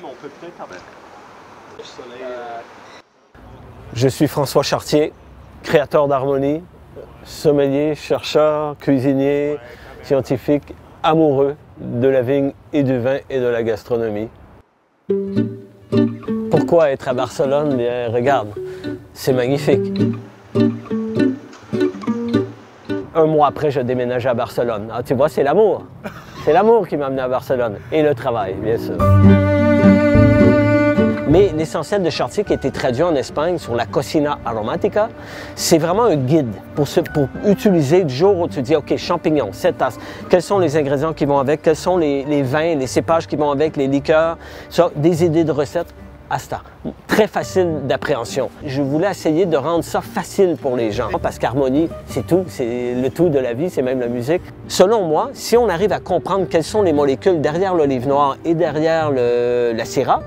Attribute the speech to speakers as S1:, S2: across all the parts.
S1: on peut peut-être quand même.
S2: Je suis François Chartier, créateur d'harmonie, sommelier, chercheur, cuisinier, scientifique, amoureux de la vigne et du vin et de la gastronomie. Pourquoi être à Barcelone? Bien, regarde, c'est magnifique. Un mois après, je déménage à Barcelone. Ah, tu vois, c'est l'amour. C'est l'amour qui m'a amené à Barcelone. Et le travail, bien sûr. Mais l'essentiel de Chartier, qui a été traduit en Espagne sur la cocina aromática, c'est vraiment un guide pour utiliser du jour où tu dis, OK, champignons, cette tasse, quels sont les ingrédients qui vont avec, quels sont les vins, les cépages qui vont avec, les liqueurs, ça, des idées de recettes. Asta. Très facile d'appréhension. Je voulais essayer de rendre ça facile pour les gens parce qu'harmonie, c'est tout, c'est le tout de la vie, c'est même la musique. Selon moi, si on arrive à comprendre quelles sont les molécules derrière l'olive noire et derrière la syrah,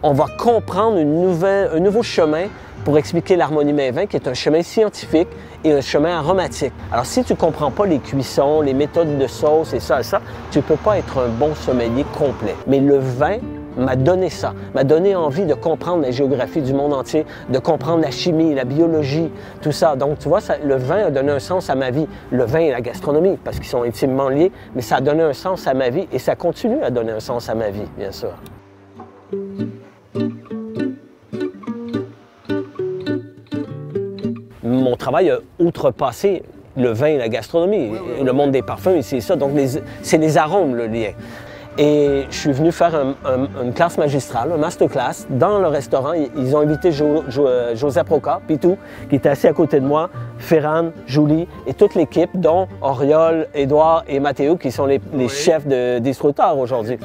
S2: on va comprendre un nouveau chemin pour expliquer l'harmonie vin qui est un chemin scientifique et un chemin aromatique. Alors, si tu ne comprends pas les cuissons, les méthodes de sauce et ça, tu ne peux pas être un bon sommelier complet. Mais le vin m'a donné ça, m'a donné envie de comprendre la géographie du monde entier, de comprendre la chimie, la biologie, tout ça. Donc, tu vois, le vin a donné un sens à ma vie. Le vin et la gastronomie, parce qu'ils sont intimement liés, mais ça a donné un sens à ma vie et ça continue à donner un sens à ma vie, bien sûr. Mon travail a outrepassé le vin et la gastronomie, le monde des parfums, c'est ça. Donc, c'est les arômes, le lien. Et je suis venu faire une classe magistrale, un masterclass, dans le restaurant. Ils ont invité Joseph Roca, Pitou, qui était assis à côté de moi, Ferran, Julie et toute l'équipe, dont Oriol, Édouard et Mathéo, qui sont les chefs d'instructeurs aujourd'hui.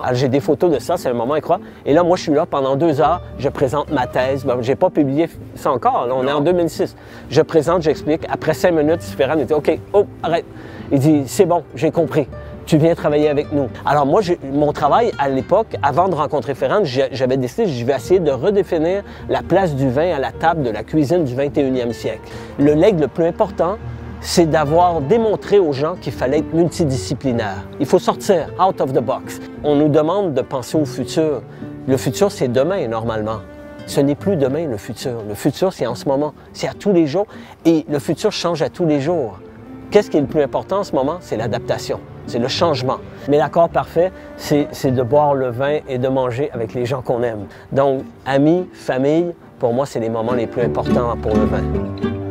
S2: Alors j'ai des photos de ça, c'est un moment incroyable. Et là, moi, je suis là pendant 2 heures, je présente ma thèse. Je n'ai pas publié ça encore, là, on est en 2006. Je présente, j'explique. Après 5 minutes, Ferran était OK, oh, arrête. Il dit, c'est bon, j'ai compris. Tu viens travailler avec nous. Alors moi, mon travail à l'époque, avant de rencontrer Ferran, j'avais décidé, je vais essayer de redéfinir la place du vin à la table de la cuisine du 21e siècle. Le legs le plus important, c'est d'avoir démontré aux gens qu'il fallait être multidisciplinaire. Il faut sortir out of the box. On nous demande de penser au futur. Le futur, c'est demain, normalement. Ce n'est plus demain, le futur. Le futur, c'est en ce moment. C'est à tous les jours. Et le futur change à tous les jours. Qu'est-ce qui est le plus important en ce moment? C'est l'adaptation. C'est le changement. Mais l'accord parfait, c'est de boire le vin et de manger avec les gens qu'on aime. Donc, amis, famille, pour moi, c'est les moments les plus importants pour le vin.